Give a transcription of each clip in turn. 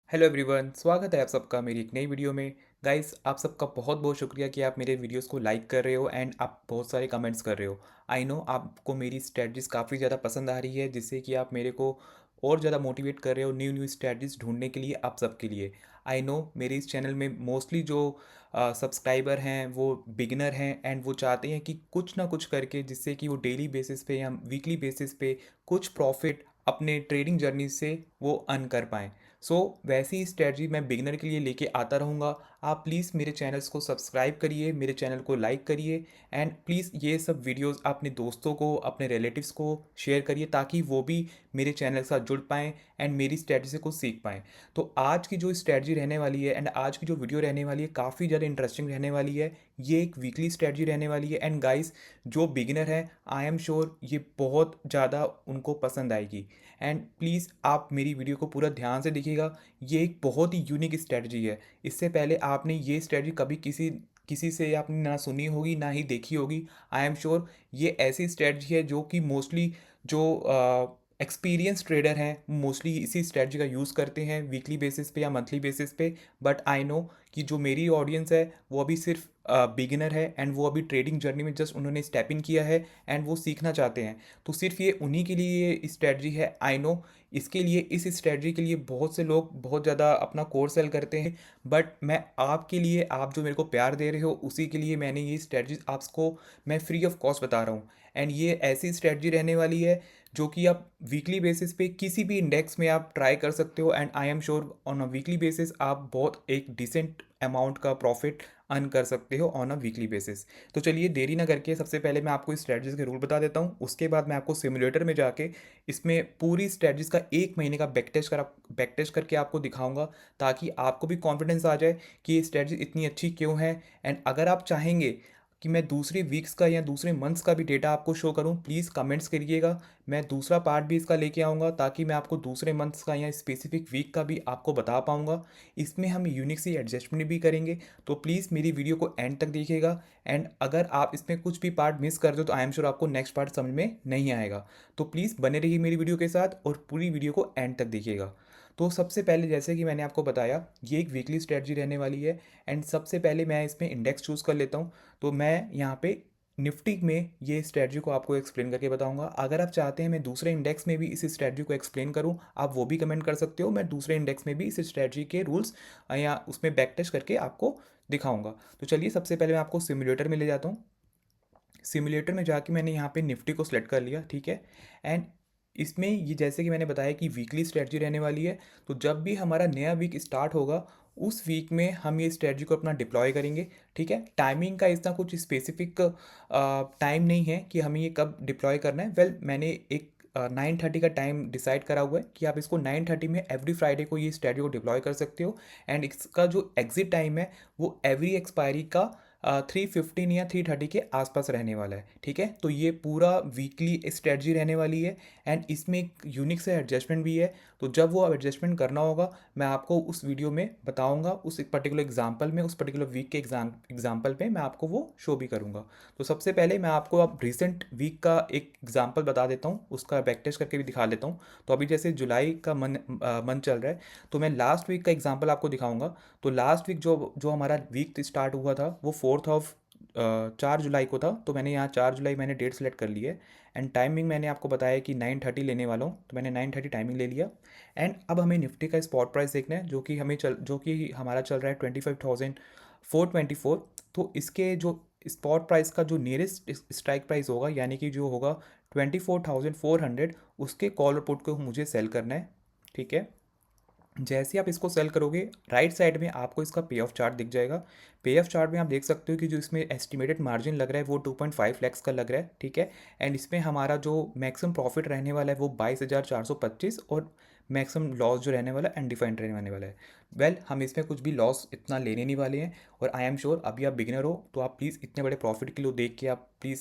Hello everyone, स्वागत है आप सबका मेरी एक नई वीडियो में। गाइस, आप सबका बहुत बहुत शुक्रिया कि आप मेरे वीडियोस को लाइक कर रहे हो एंड आप बहुत सारे कमेंट्स कर रहे हो। आई नो आपको मेरी स्ट्रेटजीज काफ़ी ज़्यादा पसंद आ रही है, जिससे कि आप मेरे को और ज़्यादा मोटिवेट कर रहे हो न्यू न्यू स्ट्रेटजीज ढूंढने के लिए आप सबके लिए। आई नो मेरे इस चैनल में मोस्टली जो सब्सक्राइबर हैं वो बिगिनर हैं एंड वो चाहते हैं कि कुछ ना कुछ करके, जिससे कि वो डेली बेसिस पे या वीकली बेसिस पे कुछ प्रॉफिट अपने ट्रेडिंग जर्नी से वो अर्न कर पाएँ। सो वैसी ही स्ट्रेटजी मैं बिगिनर के लिए लेके आता रहूँगा। आप प्लीज़ मेरे चैनल्स को सब्सक्राइब करिए, मेरे चैनल को लाइक करिए एंड प्लीज़ ये सब वीडियोस अपने दोस्तों को, अपने रिलेटिव्स को शेयर करिए, ताकि वो भी मेरे चैनल के साथ जुड़ पाएँ एंड मेरी स्ट्रेटजी से कुछ सीख पाएँ। तो आज की जो स्ट्रेटजी रहने वाली है एंड आज की जो वीडियो रहने वाली है काफ़ी ज़्यादा इंटरेस्टिंग रहने वाली है। ये एक वीकली स्ट्रेटजी रहने वाली है एंड गाइस, जो बिगिनर है आई एम श्योर ये बहुत ज़्यादा उनको पसंद आएगी। एंड प्लीज़ आप मेरी वीडियो को पूरा ध्यान से देखिएगा। ये एक बहुत ही यूनिक स्ट्रेटजी है। इससे पहले आपने ये स्ट्रेटजी कभी किसी किसी से आपने ना सुनी होगी ना ही देखी होगी। आई एम श्योर ये ऐसी स्ट्रेटजी है जो कि मोस्टली जो एक्सपीरियंस ट्रेडर हैं मोस्टली इसी स्ट्रेटजी का यूज़ करते हैं वीकली बेसिस पे या मंथली बेसिस पे। बट आई नो कि जो मेरी ऑडियंस है वो अभी सिर्फ बिगिनर है एंड वो अभी ट्रेडिंग जर्नी में जस्ट उन्होंने स्टेप इन किया है एंड वो सीखना चाहते हैं। तो सिर्फ ये उन्हीं के लिए ये स्ट्रेटजी है। आई नो इसके लिए, इस स्ट्रेटजी के लिए बहुत से लोग बहुत ज़्यादा अपना कोर्स सेल करते हैं, बट मैं आपके लिए, आप जो मेरे को प्यार दे रहे हो उसी के लिए मैंने ये स्ट्रेटजी आपको मैं फ्री ऑफ कॉस्ट बता रहा हूँ। एंड ये ऐसी स्ट्रेटजी रहने वाली है जो कि आप वीकली बेसिस पे किसी भी इंडेक्स में आप ट्राई कर सकते हो and I am sure on a weekly basis आप बहुत एक डिसेंट अमाउंट का प्रॉफिट अर्न कर सकते हो ऑन अ वीकली बेसिस। तो चलिए देरी ना करके सबसे पहले मैं आपको इस स्ट्रेटजीज के रूल बता देता हूँ। उसके बाद मैं आपको सिमुलेटर में जाके इसमें पूरी स्ट्रेटजीज का 1 महीने का बैक टेस्ट करके आपको दिखाऊंगा, ताकि आपको भी कॉन्फिडेंस आ जाए कि ये स्ट्रेटजी इतनी अच्छी क्यों है। एंड अगर आप चाहेंगे कि मैं दूसरे वीक्स का या दूसरे मंथ्स का भी डेटा आपको शो करूं, प्लीज़ कमेंट्स करिएगा। मैं दूसरा पार्ट भी इसका लेके आऊँगा, ताकि मैं आपको दूसरे मंथ्स का या स्पेसिफिक वीक का भी आपको बता पाऊँगा। इसमें हम यूनिक सी एडजस्टमेंट भी करेंगे। तो प्लीज़ मेरी वीडियो को एंड तक देखिएगा एंड अगर आप इसमें कुछ भी पार्ट मिस कर दो तो आई एम श्योर आपको नेक्स्ट पार्ट समझ में नहीं आएगा। तो प्लीज़ बने रहिए मेरी वीडियो के साथ और पूरी वीडियो को एंड तक देखिएगा। तो सबसे पहले जैसे कि मैंने आपको बताया, ये एक वीकली स्ट्रेटजी रहने वाली है एंड सबसे पहले मैं इसमें इंडेक्स चूज़ कर लेता हूँ। तो मैं यहाँ पे निफ्टी में ये स्ट्रेटजी को आपको एक्सप्लेन करके बताऊंगा। अगर आप चाहते हैं मैं दूसरे इंडेक्स में भी इस स्ट्रेटजी को एक्सप्लेन करूं, आप वो भी कमेंट कर सकते हो। मैं दूसरे इंडेक्स में भी इस स्ट्रेटजी के रूल्स या उसमें बैक टेस्ट करके आपको दिखाऊंगा। तो चलिए सबसे पहले मैं आपको सिमुलेटर में ले जाता हूँ। सिमुलेटर में जाके मैंने यहाँ पे निफ्टी को सिलेक्ट कर लिया, ठीक है। एंड इसमें ये जैसे कि मैंने बताया कि वीकली स्ट्रेटजी रहने वाली है। तो जब भी हमारा नया वीक स्टार्ट होगा उस वीक में हम ये स्ट्रेटजी को अपना डिप्लॉय करेंगे, ठीक है। टाइमिंग का इतना कुछ स्पेसिफिक टाइम नहीं है कि हमें ये कब डिप्लॉय करना है। वेल मैंने एक 9:30 का टाइम डिसाइड करा हुआ है कि आप इसको 9:30 में एवरी फ्राइडे को ये स्ट्रेटजी को डिप्लॉय कर सकते हो। एंड इसका जो एग्जिट टाइम है वो एवरी एक्सपायरी का 3:15 या 3:30 के आसपास रहने वाला है, ठीक है। तो ये पूरा वीकली स्ट्रेटजी रहने वाली है एंड इसमें एक यूनिक से एडजस्टमेंट भी है। तो जब वो एडजस्टमेंट करना होगा मैं आपको उस वीडियो में बताऊंगा, उस एक पर्टिकुलर एग्जांपल में, उस पर्टिकुलर वीक के एग्जांपल पे मैं आपको वो शो भी करूंगा। तो सबसे पहले मैं आपको अब रिसेंट वीक का एक एग्जांपल बता देता हूँ, उसका बैक टेस्ट करके भी दिखा देता हूँ। तो अभी जैसे जुलाई का मंथ चल रहा है, तो मैं लास्ट वीक का एग्जांपल आपको दिखाऊंगा। तो लास्ट वीक जो जो हमारा वीक स्टार्ट हुआ था वो 4 जुलाई को था। तो मैंने यहाँ 4 जुलाई मैंने डेट सेलेक्ट कर ली है एंड टाइमिंग मैंने आपको बताया कि 9:30 लेने वाला हूँ, तो मैंने 9:30 टाइमिंग ले लिया। एंड अब हमें निफ्टी का स्पॉट प्राइस देखना है, जो कि हमारा चल रहा है 25,424। तो इसके जो स्पॉट प्राइस का जो नियरेस्ट स्ट्राइक प्राइस होगा, यानी कि जो होगा 24,400, उसके कॉल और पुट को मुझे सेल करना है, ठीक है। जैसे ही आप इसको सेल करोगे राइट साइड में आपको इसका पे ऑफ चार्ट दिख जाएगा। पे ऑफ चार्ट में आप देख सकते हो कि जो इसमें एस्टिमेटेड मार्जिन लग रहा है वो 2.5 लैक्स का लग रहा है, ठीक है। एंड इसमें हमारा जो मैक्सिमम प्रॉफिट रहने वाला है वो 22,425 और मैक्सिमम लॉस जो रहने वाला है अनडिफाइंड रहने वाने वाला है। वेल हम इसमें कुछ भी लॉस इतना लेने नहीं वाले हैं और आई एम श्योर अभी आप बिगिनर हो तो आप प्लीज़ इतने बड़े प्रॉफिट के लिए देख के आप प्लीज़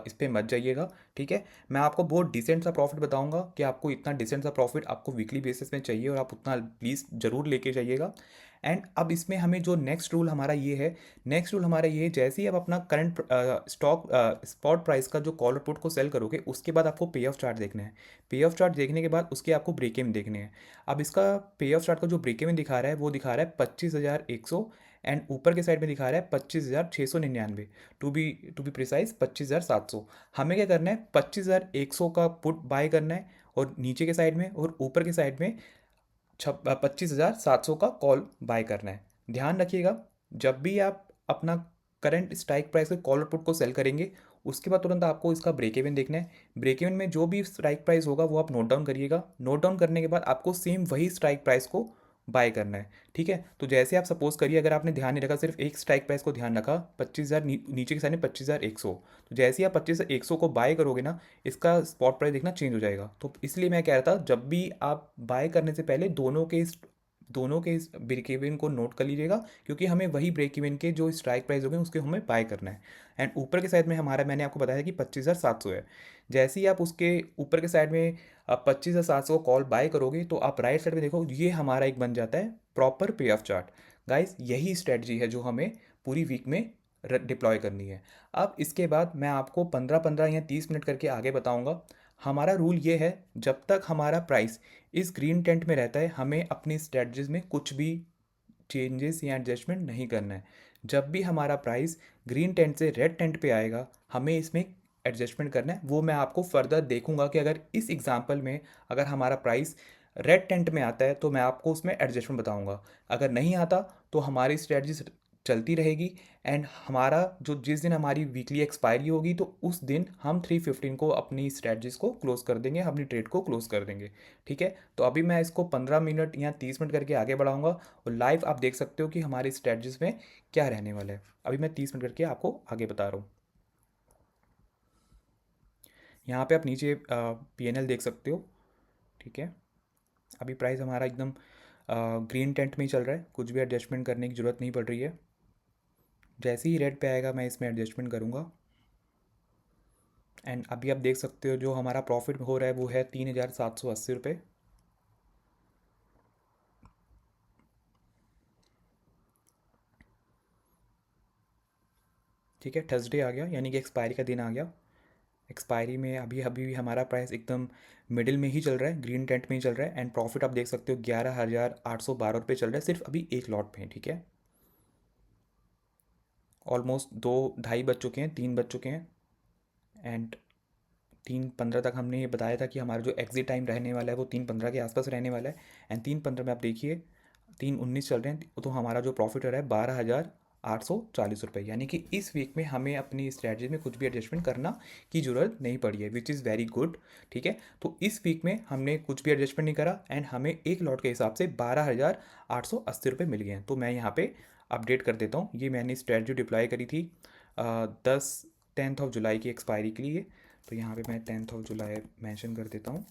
इस पर मत जाइएगा, ठीक है। मैं आपको बहुत डिसेंट सा प्रॉफिट बताऊंगा कि आपको इतना डिसेंट सा प्रॉफिट आपको वीकली बेसिस में चाहिए और आप उतना प्लीज़ ज़रूर लेके जाइएगा। एंड अब इसमें हमें जो नेक्स्ट रूल हमारा ये है, नेक्स्ट रूल हमारा ये है, जैसे ही आप अपना करंट स्टॉक स्पॉट प्राइस का जो कॉल और पुट को सेल करोगे, उसके बाद आपको पे ऑफ चार्ट देखना है। पे ऑफ चार्ट देखने के बाद उसके आपको ब्रेक इवन देखने हैं। अब इसका पे ऑफ चार्ट का जो ब्रेक इवन दिखा रहा है वो दिखा रहा है 25,100, एंड ऊपर के साइड में दिखा रहा है 25,699, टू बी प्रिसाइज 25,700। हमें क्या करना है, 25,100 का पुट बाय करना है और नीचे के साइड में, और ऊपर के साइड में 25,700 का कॉल बाय करना है। ध्यान रखिएगा, जब भी आप अपना करंट स्ट्राइक प्राइस के कॉल और पुट को सेल करेंगे, उसके बाद तुरंत आपको इसका ब्रेक इवन देखना है। ब्रेक इवन में जो भी स्ट्राइक प्राइस होगा वो आप नोट डाउन करिएगा। नोट डाउन करने के बाद आपको सेम वही स्ट्राइक प्राइस को बाय करना है। ठीक है, तो जैसे आप सपोज करिए, अगर आपने ध्यान नहीं रखा, सिर्फ एक स्ट्राइक प्राइस को ध्यान रखा 25,000, नीचे के साइड में 25,100, तो जैसे ही आप 25,100 को बाय करोगे ना, इसका स्पॉट प्राइस देखना चेंज हो जाएगा। तो इसलिए मैं कह रहा था, जब भी आप बाय करने से पहले दोनों के इस ब्रेक इवन को नोट कर लीजिएगा, क्योंकि हमें वही ब्रेक इवन के जो स्ट्राइक प्राइस होंगे उसके हमें बाय करना है। एंड ऊपर के साइड में हमारा, मैंने आपको बताया कि 25,700 है। जैसे ही आप उसके ऊपर के साइड में 25,700 कॉल बाय करोगे, तो आप राइट साइड में देखो, ये हमारा एक बन जाता है प्रॉपर पे ऑफ चार्ट। गाइस, यही स्ट्रेटजी है जो हमें पूरी वीक में डिप्लॉय करनी है। अब इसके बाद मैं आपको 15-15 या 30 मिनट करके आगे बताऊंगा। हमारा रूल ये है, जब तक हमारा प्राइस इस ग्रीन टेंट में रहता है, हमें अपनी स्ट्रेटजीज में कुछ भी चेंजेस या एडजस्टमेंट नहीं करना है। जब भी हमारा प्राइस ग्रीन टेंट से रेड टेंट पे आएगा, हमें इसमें एडजस्टमेंट करना है। वो मैं आपको फर्दर देखूंगा कि अगर इस एग्जांपल में अगर हमारा प्राइस रेड टेंट में आता है तो मैं आपको उसमें एडजस्टमेंट बताऊंगा। अगर नहीं आता तो हमारी स्ट्रेटजी चलती रहेगी, एंड हमारा जो जिस दिन हमारी वीकली एक्सपायरी होगी, तो उस दिन हम 3:15 को अपनी स्ट्रेटजीज को क्लोज कर देंगे, अपनी ट्रेड को क्लोज कर देंगे। ठीक है, तो अभी मैं इसको 15 मिनट या 30 मिनट करके आगे बढ़ाऊंगा, और लाइव आप देख सकते हो कि हमारी स्ट्रेटजीज में क्या रहने वाला है। अभी मैं 30 मिनट करके आपको आगे बता रहा हूँ। यहाँ पे आप नीचे PNL देख सकते हो। ठीक है, अभी प्राइस हमारा एकदम ग्रीन टेंट में ही चल रहा है, कुछ भी एडजस्टमेंट करने की ज़रूरत नहीं पड़ रही है। जैसे ही रेड पे आएगा मैं इसमें एडजस्टमेंट करूँगा। एंड अभी आप देख सकते हो जो हमारा प्रॉफिट हो रहा है वो है 3,780 रुपये। ठीक है, थर्सडे आ गया, यानी कि एक्सपायरी का दिन आ गया। एक्सपायरी में अभी अभी भी हमारा प्राइस एकदम मिडिल में ही चल रहा है, ग्रीन टेंट में ही चल रहा है। एंड प्रॉफिट आप देख सकते हो 11,812 रुपये चल रहा है, सिर्फ अभी एक लॉट में। ठीक है, ऑलमोस्ट 2 ढाई बज चुके हैं, 3 बज चुके हैं। एंड 3:15 तक हमने ये बताया था कि हमारा जो एग्जिट टाइम रहने वाला है वो 3:15 के आसपास रहने वाला है। एंड 3:15 में आप देखिए 3:19 चल रहे हैं, तो हमारा जो प्रॉफिट हो रहा है 12,840 रुपये, यानी कि इस वीक में हमें अपनी स्ट्रैटेजी में कुछ भी एडजस्टमेंट करना की ज़रूरत नहीं पड़ी है, विच इज़ वेरी गुड। ठीक है, तो इस वीक में हमने कुछ भी एडजस्टमेंट नहीं करा, एंड हमें एक लॉट के हिसाब से 12,880 रुपये मिल गए हैं। तो मैं यहाँ पे अपडेट कर देता हूँ, ये मैंने स्ट्रैटेजी डिप्लॉय करी थी 10th ऑफ जुलाई की एक्सपायरी के लिए। तो यहाँ पे मैं 10th ऑफ जुलाई मेंशन कर देता हूँ,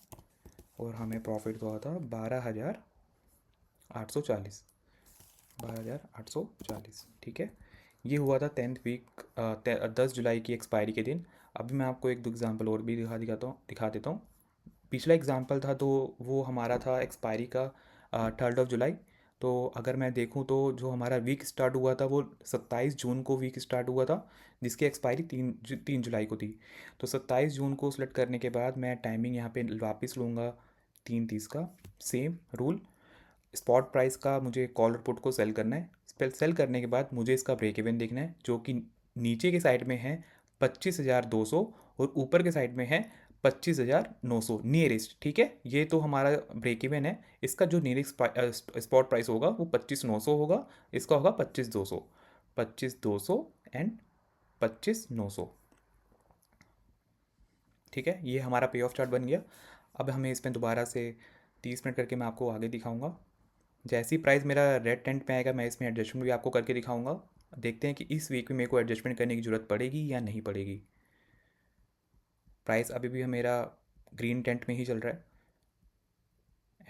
और हमें प्रॉफिट हुआ था 12,840। 12,840। ठीक है, ये हुआ था 10th वीक 10 जुलाई की एक्सपायरी के दिन। अभी मैं आपको एक दो एग्जांपल और भी दिखा देता हूँ। पिछला एग्जांपल था तो वो हमारा था एक्सपायरी का 3rd ऑफ जुलाई। तो अगर मैं देखूं तो जो हमारा वीक स्टार्ट हुआ था वो 27 जून को वीक स्टार्ट हुआ था, जिसकी एक्सपायरी 3 जुलाई को थी। तो 27 जून को सेलेक्ट करने के बाद मैं टाइमिंग यहाँ पे वापस लूँगा 3:30 का। सेम रूल, स्पॉट प्राइस का मुझे कॉल और पुट को सेल करना है। सेल करने के बाद मुझे इसका ब्रेक इवन देखना है, जो कि नीचे के साइड में है 25,200, और ऊपर के साइड में है 25,900 नियरेस्ट। ठीक है, ये तो हमारा ब्रेक इवन है। इसका जो नियरेस्ट स्पॉट प्राइस होगा वो 25,900 होगा, इसका होगा 25,200। 25,200 एंड 25,900। ठीक है, ये हमारा पे ऑफ चार्ट बन गया। अब हमें इसमें दोबारा से 30 मिनट करके मैं आपको आगे दिखाऊंगा। जैसे ही प्राइस मेरा रेड टेंट में आएगा, मैं इसमें एडजस्टमेंट भी आपको करके दिखाऊंगा। देखते हैं कि इस वीक में मेरे को एडजस्टमेंट करने की ज़रूरत पड़ेगी या नहीं पड़ेगी। प्राइस अभी भी मेरा ग्रीन टेंट में ही चल रहा है,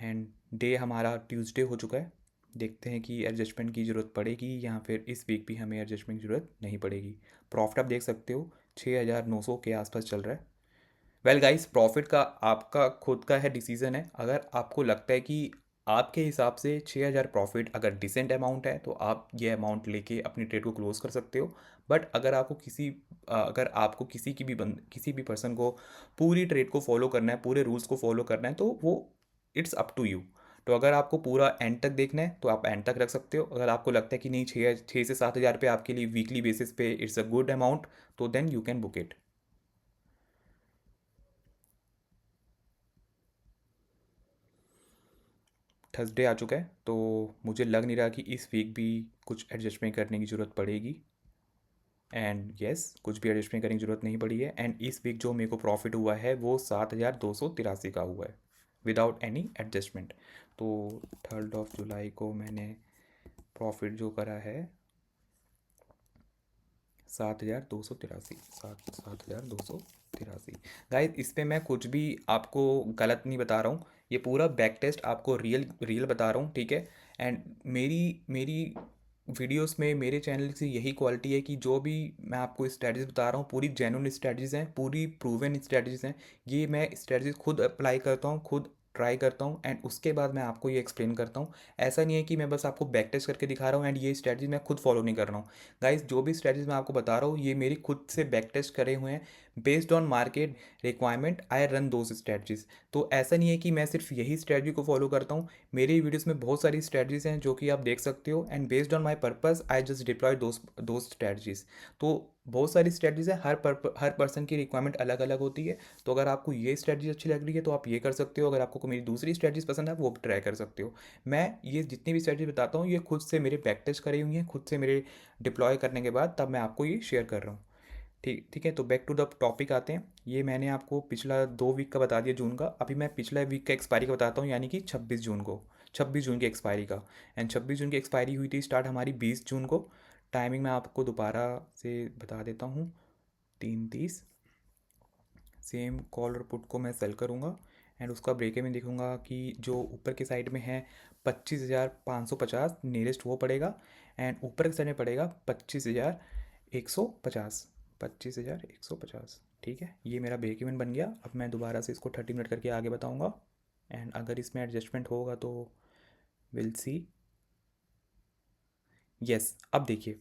एंड डे हमारा ट्यूसडे हो चुका है। देखते हैं कि एडजस्टमेंट की ज़रूरत पड़ेगी या फिर इस वीक भी हमें एडजस्टमेंट की ज़रूरत नहीं पड़ेगी। प्रॉफिट आप देख सकते हो 6,900 के आसपास चल रहा है। वेल गाइस, प्रॉफिट का आपका खुद का है डिसीजन है। अगर आपको लगता है कि आपके हिसाब से 6,000 प्रॉफिट अगर डिसेंट अमाउंट है तो आप ये अमाउंट लेके अपनी ट्रेड को क्लोज कर सकते हो। बट अगर आपको किसी भी पर्सन को पूरी ट्रेड को फॉलो करना है, पूरे रूल्स को फॉलो करना है, तो वो इट्स अप टू यू। तो अगर आपको पूरा एंड तक देखना है तो आप एंड तक रख सकते हो। अगर आपको लगता है कि नहीं, 6 से 7 हज़ार पे आपके लिए वीकली बेसिस पे इट्स अ गुड अमाउंट, तो then you can book it. Thursday आ चुका है, तो मुझे लग नहीं रहा कि इस वीक भी कुछ एडजस्टमेंट करने की ज़रूरत पड़ेगी। एंड यस, कुछ भी एडजस्टमेंट करने की ज़रूरत नहीं पड़ी है। एंड इस वीक जो मेरे को प्रॉफिट हुआ है वो 7,283 का हुआ है, विदाउट एनी एडजस्टमेंट। तो 3 जुलाई को मैंने प्रॉफिट जो करा है 7,283, 7,283। गाइस, इस पे मैं कुछ भी आपको गलत नहीं बता रहा हूँ, ये पूरा बैक टेस्ट आपको रियल रियल बता रहा हूँ, ठीक है। एंड मेरी मेरी वीडियोस में, मेरे चैनल से यही क्वालिटी है कि जो भी मैं आपको स्ट्रेटजीज बता रहा हूँ पूरी जेन्युइन स्ट्रेटजीज हैं, पूरी प्रूवन स्ट्रेटजीज हैं। ये मैं स्ट्रेटजीज खुद अप्लाई करता हूँ, खुद ट्राई करता हूँ, एंड उसके बाद मैं आपको ये एक्सप्लेन करता हूँ। ऐसा नहीं है कि मैं बस आपको बैक टेस्ट करके दिखा रहा हूँ एंड ये स्ट्रेटजी मैं खुद फॉलो नहीं कर रहा हूँ। गाइस, जो भी स्ट्रेटजीज मैं आपको बता रहा हूँ ये मेरी खुद से बैक टेस्ट करे हुए हैं। Based on market requirement I run those strategies. तो ऐसा नहीं है कि मैं सिर्फ यही स्ट्रेटजी को फॉलो करता हूँ। मेरी वीडियोस में बहुत सारी स्ट्रेटजीज हैं जो कि आप देख सकते हो, and based on my purpose I just deploy those strategies. तो बहुत सारी स्ट्रेटजीज हैं, हर पर्सन की रिक्वायरमेंट अलग अलग होती है। तो अगर आपको ये स्ट्रेटजी अच्छी लग रही है तो आप ये कर सकते हो। अगर आपको कोई मेरी दूसरी स्ट्रेटजीज पसंद है वो भी ट्राई कर सकते हो। मैं ये जितनी भी स्ट्रेटजी बताता हूँ ये खुद से मेरे बैक टेस्ट करी हुई हैं, खुद से मेरे डिप्लॉय करने के बाद तब मैं आपको ये शेयर कर रहा हूँ। ठीक ठीक है, तो बैक टू द टॉपिक आते हैं। ये मैंने आपको पिछला 2 वीक का बता दिया, जून का। अभी मैं पिछला वीक का एक्सपायरी का बताता हूँ, यानी कि 26 जून को, 26 जून की एक्सपायरी का। एंड 26 जून की एक्सपायरी हुई थी स्टार्ट हमारी 20 जून को। टाइमिंग मैं आपको दोबारा से बता देता हूँ, 3:30। सेम कॉल और पुट को मैं सेल करूँगा एंड उसका ब्रेक में देखूँगा कि जो ऊपर के साइड में है 25,550 नियरेस्ट वो पड़ेगा, एंड ऊपर के साइड में पड़ेगा 25,150, 25,150। ठीक है, ये मेरा ब्रेक इवन बन गया। अब मैं दोबारा से इसको 30 मिनट करके आगे बताऊँगा, एंड अगर इसमें एडजस्टमेंट होगा तो विल सी। यस, अब देखिए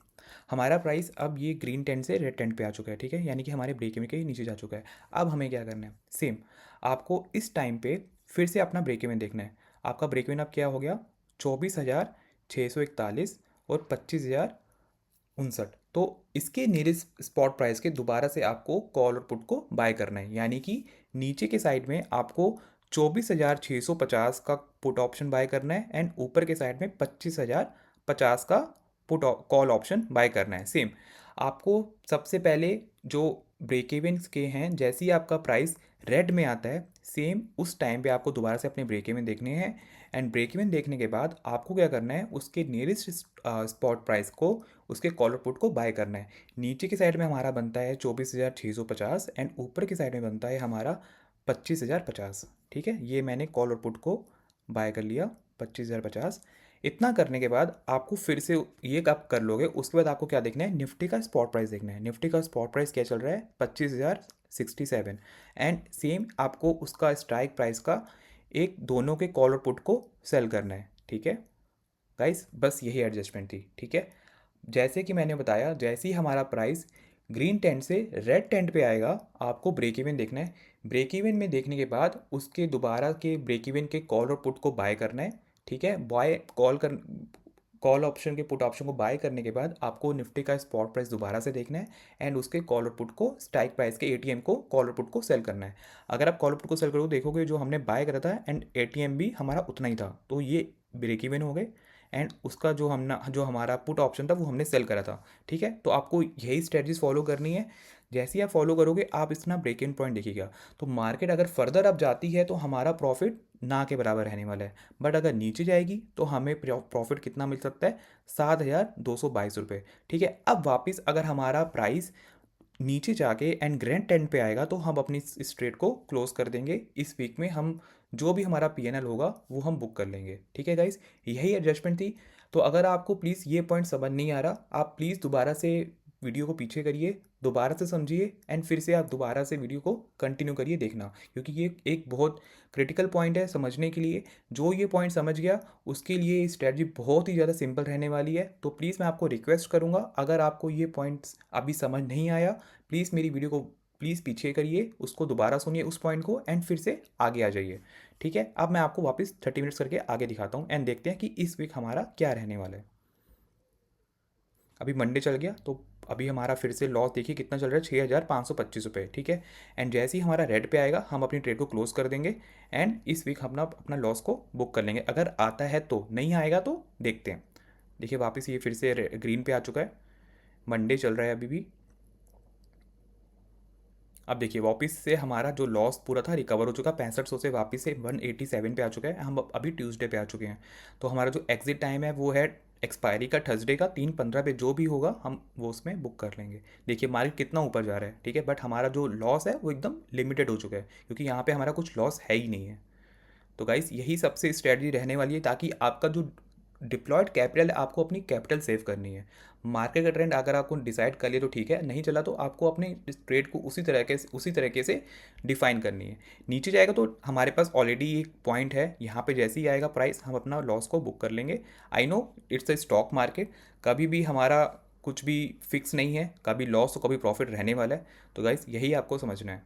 हमारा प्राइस अब ये ग्रीन टेंट से रेड टेंट पे आ चुका है, ठीक है, यानी कि हमारे ब्रेक इवन के नीचे जा चुका है। अब हमें क्या करना है, सेम आपको इस टाइम पे फिर से अपना ब्रेक इवन देखना है। आपका ब्रेक इवन अब क्या हो गया, 24,641 और 25,059। तो इसके नियरेस्ट स्पॉट प्राइस के दोबारा से आपको कॉल और पुट को बाय करना है, यानी कि नीचे के साइड में आपको 24,650 का पुट ऑप्शन बाय करना है, एंड ऊपर के साइड में 25,050 का पुट कॉल ऑप्शन बाय करना है। सेम आपको सबसे पहले जो ब्रेक इवेंट्स के हैं, जैसे ही आपका प्राइस रेड में आता है सेम उस टाइम पे आपको दोबारा से अपने ब्रेक इवन देखने हैं। एंड ब्रेक इवन देखने के बाद आपको क्या करना है, उसके नियरेस्ट स्पॉट प्राइस को, उसके कॉलर पुट को बाय करना है। नीचे की साइड में हमारा बनता है 24,650 एंड ऊपर की साइड में बनता है हमारा 25,050। ठीक है, ये मैंने कॉलर पुट को बाय कर लिया 25,050। इतना करने के बाद आपको फिर से ये आप कर लोगे, उसके बाद आपको क्या देखना है, निफ्टी का स्पॉट प्राइस देखना है। निफ्टी का स्पॉट प्राइस क्या चल रहा है, 25,067। एंड सेम आपको उसका स्ट्राइक प्राइस का एक दोनों के कॉल और पुट को सेल करना है। ठीक है गाइस, बस यही एडजस्टमेंट थी। ठीक है, जैसे कि मैंने बताया, जैसे ही हमारा प्राइस ग्रीन टेंट से रेड टेंट पे आएगा आपको ब्रेक इवन देखना है। ब्रेक इवन में देखने के बाद उसके दोबारा के ब्रेक इवन के कॉल और पुट को बाय करना है। ठीक है, बाय कॉल ऑप्शन के पुट ऑप्शन को बाय करने के बाद आपको निफ्टी का स्पॉट प्राइस दोबारा से देखना है, एंड उसके कॉल और पुट को स्ट्राइक प्राइस के एटीएम को कॉल और पुट को सेल करना है। अगर आप कॉल और पुट को सेल करोगे देखोगे जो हमने बाय करा था एंड एटीएम भी हमारा उतना ही था, तो ये ब्रेक इवन हो गए। एंड उसका जो हमारा पुट ऑप्शन था वो हमने सेल करा था। ठीक है, तो आपको यही स्ट्रेटजीज फॉलो करनी है। जैसे ही आप फॉलो करोगे आप इतना ब्रेक इन पॉइंट देखिएगा, तो मार्केट अगर फर्दर अप जाती है तो हमारा प्रॉफिट ना के बराबर रहने वाला है। बट अगर नीचे जाएगी तो हमें प्रॉफिट कितना मिल सकता है, 7,222 रुपये। ठीक है, अब वापस अगर हमारा प्राइस नीचे जाके एंड ग्रैंड टेंट पे आएगा तो हम अपनी इस ट्रेड को क्लोज कर देंगे। इस वीक में हम जो भी हमारा पीएनएल होगा वो हम बुक कर लेंगे। ठीक है गाइस, यही एडजस्टमेंट थी। तो अगर आपको प्लीज़ ये पॉइंट समझ नहीं आ रहा, आप प्लीज़ दोबारा से वीडियो को पीछे करिए, दोबारा से समझिए एंड फिर से आप दोबारा से वीडियो को कंटिन्यू करिए देखना, क्योंकि ये एक बहुत क्रिटिकल पॉइंट है समझने के लिए। जो ये पॉइंट समझ गया उसके लिए ये स्ट्रैटेजी बहुत ही ज़्यादा सिंपल रहने वाली है। तो प्लीज़ मैं आपको रिक्वेस्ट करूँगा, अगर आपको ये पॉइंट्स अभी समझ नहीं आया, प्लीज़ मेरी वीडियो को प्लीज़ पीछे करिए, उसको दोबारा सुनिए उस पॉइंट को एंड फिर से आगे आ जाइए। ठीक है, अब मैं आपको वापस 30 मिनट्स करके आगे दिखाता हूँ एंड देखते हैं कि इस वीक हमारा क्या रहने वाला है। अभी मंडे चल गया तो अभी हमारा फिर से लॉस देखिए कितना चल रहा है, 6,525 रुपये। ठीक है, एंड जैसे ही हमारा रेड पे आएगा हम अपनी ट्रेड को क्लोज कर देंगे एंड इस वीक हम अपना लॉस को बुक कर लेंगे। अगर आता है तो, नहीं आएगा तो देखते हैं। देखिए वापस ये फिर से ग्रीन पे आ चुका है, मंडे चल रहा है अभी भी। अब देखिए वापस से हमारा जो लॉस पूरा था रिकवर हो चुका, 6500 से वापस से 187 पे आ चुका है। हम अभी ट्यूसडे पे आ चुके हैं। तो हमारा जो एग्जिट टाइम है वो है एक्सपायरी का थर्सडे का 3:15 पे, जो भी होगा हम वो उसमें बुक कर लेंगे। देखिए मार्केट कितना ऊपर जा रहा है, ठीक है, बट हमारा जो लॉस है वो एकदम लिमिटेड हो चुका है, क्योंकि यहाँ पे हमारा कुछ लॉस है ही नहीं है। तो गाइस यही सबसे स्ट्रैटेजी रहने वाली है, ताकि आपका जो डिप्लॉयड कैपिटल आपको अपनी कैपिटल सेव करनी है। मार्केट का ट्रेंड अगर आपको डिसाइड कर लिया तो ठीक है, नहीं चला तो आपको अपने ट्रेड को उसी तरीके से डिफाइन करनी है। नीचे जाएगा तो हमारे पास ऑलरेडी एक पॉइंट है, यहाँ पे जैसे ही आएगा प्राइस हम अपना लॉस को बुक कर लेंगे। I know it's a stock market, कभी भी हमारा कुछ भी फिक्स नहीं है, कभी लॉस तो कभी प्रॉफिट रहने वाला है। तो गाइस यही आपको समझना है।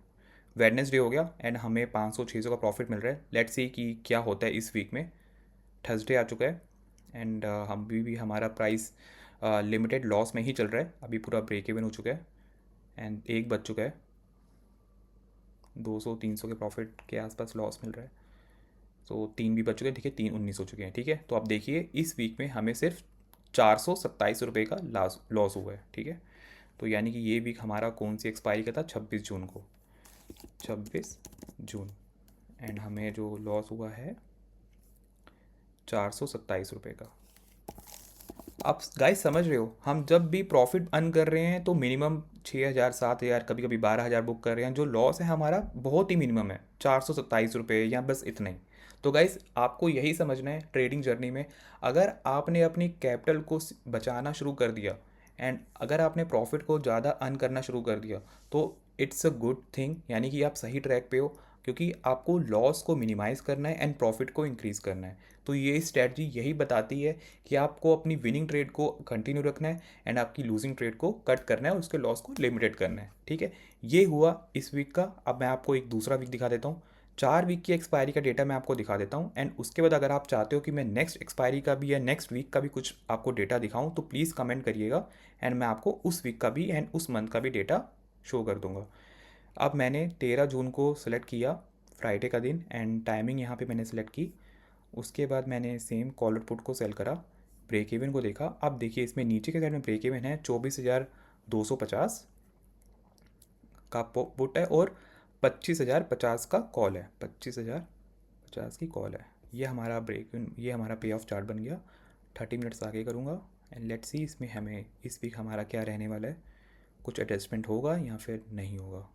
वेडनेसडे हो गया एंड हमें 500-600 का प्रॉफिट मिल रहा है। लेट्स सी कि क्या होता है इस वीक में। थर्सडे आ चुका है एंड हम भी हमारा प्राइस लिमिटेड लॉस में ही चल रहा है, अभी पूरा ब्रेक इवन हो चुका है एंड 1 बज चुका है। 200-300 के प्रॉफिट के आसपास लॉस मिल रहा है। तो 3 भी बच चुके हैं, देखिए 3:19 हो चुके हैं। ठीक है, तो आप देखिए इस वीक में हमें सिर्फ 427 रुपये का लॉस हुआ है। ठीक है, तो यानी कि ये वीक हमारा कौन सी एक्सपायरी का था, 26 जून को, 26 जून, एंड हमें जो लॉस हुआ है 427 रुपये का। आप गाइस समझ रहे हो, हम जब भी प्रॉफिट अर्न कर रहे हैं तो मिनिमम 6,000 7,000 कभी कभी 12,000 बुक कर रहे हैं। जो लॉस है हमारा बहुत ही मिनिमम है, 427 रुपये या बस इतना ही। तो गाइस आपको यही समझना है ट्रेडिंग जर्नी में, अगर आपने अपनी कैपिटल को बचाना शुरू कर दिया एंड अगर आपने प्रॉफिट को ज़्यादा अर्न करना शुरू कर दिया तो इट्स अ गुड थिंग, यानी कि आप सही ट्रैक पे हो, क्योंकि आपको लॉस को मिनिमाइज़ करना है एंड प्रॉफिट को इंक्रीज़ करना है। तो ये स्ट्रैटी यही बताती है कि आपको अपनी विनिंग ट्रेड को कंटिन्यू रखना है एंड आपकी लूजिंग ट्रेड को कट करना है और उसके लॉस को लिमिटेड करना है। ठीक है, ये हुआ इस वीक का। अब मैं आपको एक दूसरा वीक दिखा देता हूँ, 4 वीक की एक्सपायरी का डेटा मैं आपको दिखा देता हूँ एंड उसके बाद अगर आप चाहते हो कि मैं नेक्स्ट एक्सपायरी का भी या नेक्स्ट वीक का भी कुछ आपको डेटा दिखाऊँ तो प्लीज़ कमेंट करिएगा एंड मैं आपको उस वीक का भी एंड उस मंथ का भी डेटा शो कर दूंगा। अब मैंने 13 जून को सिलेक्ट किया, फ्राइडे का दिन, एंड टाइमिंग यहाँ पे मैंने सेलेक्ट की। उसके बाद मैंने सेम कॉलर पुट को सेल करा, ब्रेक इवन को देखा। अब देखिए इसमें नीचे के साइड में ब्रेक इवन है 24,250 का पुट है और 25,050 का कॉल है, 25,050 की कॉल है। ये हमारा ब्रेक इवन, ये हमारा पे ऑफ चार्ट बन गया। 30 मिनट्स आगे करूँगा एंड लेट्स सी इसमें हमें इस वीक हमारा क्या रहने वाला है, कुछ एडजस्टमेंट होगा या फिर नहीं होगा।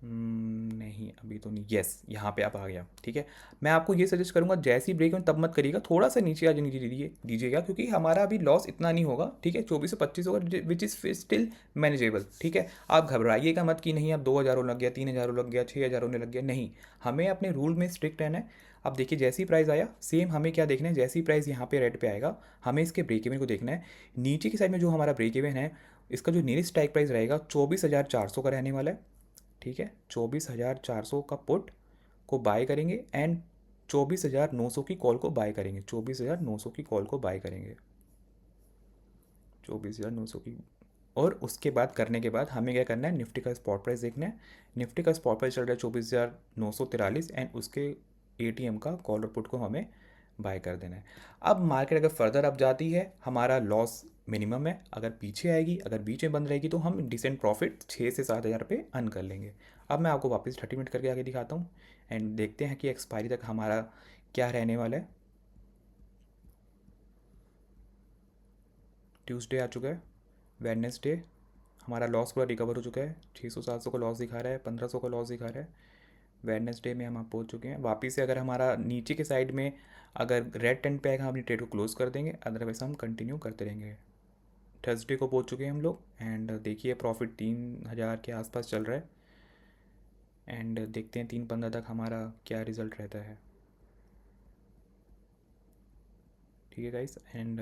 नहीं अभी तो नहीं, यस यहाँ पे आप आ गया। ठीक है, मैं आपको ये सजेस्ट करूँगा जैसी ब्रेक में तब मत करिएगा, थोड़ा सा नीचे आज नीचे दीजिएगा, क्योंकि हमारा अभी लॉस इतना नहीं होगा। ठीक है, 2425 होगा विच इज़ स्टिल मैनेजेबल। ठीक है, आप घबराइएगा मत कि नहीं अब 2,000 होने लग गया, 3,000 होने लग गया, 6,000 होने लग गया, नहीं, हमें अपने रूल में स्ट्रिक्ट रहना है। अब देखिए जैसी प्राइस आया सेम हमें क्या देखना है, जैसी प्राइस यहाँ पे रेड पे आएगा हमें इसके ब्रेक इवन को देखना है। नीचे की साइड में जो हमारा ब्रेक इवन है, इसका जो नियरेस्ट स्ट्राइक प्राइस रहेगा 24,400 का रहने वाला है। ठीक है, 24,400 का पुट को बाय करेंगे एंड 24,900 की कॉल को बाय करेंगे, 24,900 की कॉल को बाय करेंगे, 24,900 की। और उसके बाद करने के बाद हमें क्या करना है, निफ्टी का स्पॉट प्राइस देखना है। निफ्टी का स्पॉट प्राइस चल रहा है 24,943 एंड उसके एटीएम का कॉल और पुट को हमें बाय कर देना है। अब मार्केट अगर फर्दर अप जाती है हमारा लॉस मिनिमम है, अगर पीछे आएगी, अगर बीच में बंद रहेगी तो हम डिसेंट प्रॉफिट 6 से 7 हज़ार पे अर्न कर लेंगे। अब मैं आपको वापस 30 मिनट करके आगे दिखाता हूँ एंड देखते हैं कि एक्सपायरी तक हमारा क्या रहने वाला है। ट्यूसडे आ चुका है, वेडनेसडे हमारा लॉस पूरा रिकवर हो चुका है, 600-700 का लॉस दिखा रहा है, 1,500 का लॉस दिखा रहा है। वेडनेसडे में हम आप पहुँच चुके हैं। वापस से अगर हमारा नीचे के साइड में अगर रेड टेंट पे आएगा हम अपनी ट्रेड को क्लोज कर देंगे, अदरवाइज हम कंटिन्यू करते रहेंगे। थर्सडे को पहुंच चुके हैं हम लोग। एंड देखिए प्रॉफिट 3000 के आसपास चल रहा है। एंड देखते हैं 3:15 तक हमारा क्या रिज़ल्ट रहता है। ठीक है गाइस। एंड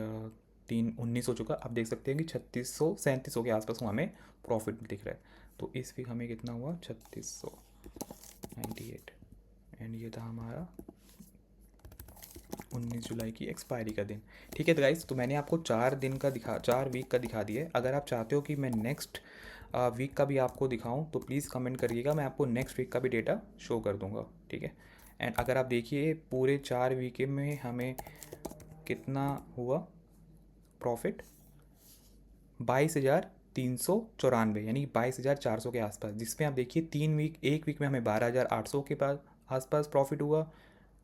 3:19 हो चुका, आप देख सकते हैं कि 3600 3700 के आसपास हमें प्रॉफिट दिख रहा है। तो इस वीक हमें कितना हुआ, 3698। एंड ये था हमारा 19 जुलाई की एक्सपायरी का दिन। ठीक है तो गाइस, तो मैंने आपको 4 वीक का दिखा दिया है। अगर आप चाहते हो कि मैं नेक्स्ट वीक का भी आपको दिखाऊं तो प्लीज़ कमेंट करिएगा, मैं आपको नेक्स्ट वीक का भी डेटा शो कर दूंगा। ठीक है। एंड अगर आप देखिए पूरे 4 वीक में हमें कितना हुआ प्रॉफिट, 22,394, यानी 22,400 के आसपास, जिसमें आप देखिए 3 वीक, एक वीक में हमें 12,800 के पास आसपास प्रॉफिट हुआ।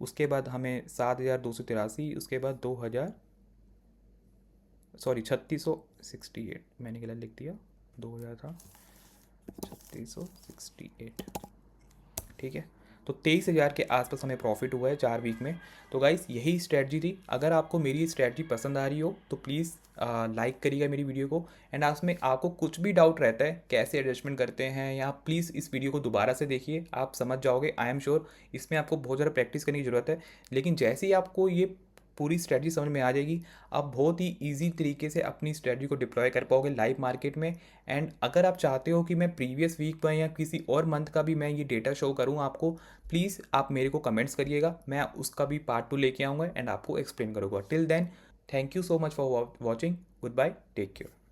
उसके बाद हमें 7,283, उसके बाद 3668, मैंने गलत लिख दिया, 2,000 था, 3668। ठीक है। तो 23,000 के आसपास हमें प्रॉफिट हुआ है 4 वीक में। तो गाइस यही स्ट्रैटी थी। अगर आपको मेरी स्ट्रैटी पसंद आ रही हो तो प्लीज़ लाइक करिएगा मेरी वीडियो को। एंड उसमें आपको कुछ भी डाउट रहता है कैसे एडजस्टमेंट करते हैं, या प्लीज़ इस वीडियो को दोबारा से देखिए, आप समझ जाओगे। आई एम श्योर इसमें आपको बहुत ज़्यादा प्रैक्टिस करने की ज़रूरत है, लेकिन जैसे ही आपको ये पूरी स्ट्रैटी समझ में आ जाएगी, आप बहुत ही ईजी तरीके से अपनी स्ट्रैटी को डिप्लॉय कर पाओगे लाइव मार्केट में। एंड अगर आप चाहते हो कि मैं प्रीवियस वीक में या किसी और मंथ का भी मैं ये डेटा शो करूँ आपको, प्लीज़ आप मेरे को कमेंट्स करिएगा, मैं उसका भी पार्ट 2 लेके आऊँगा एंड आपको एक्सप्लेन करूँगा। Till then, thank you so much for watching. Goodbye, take care.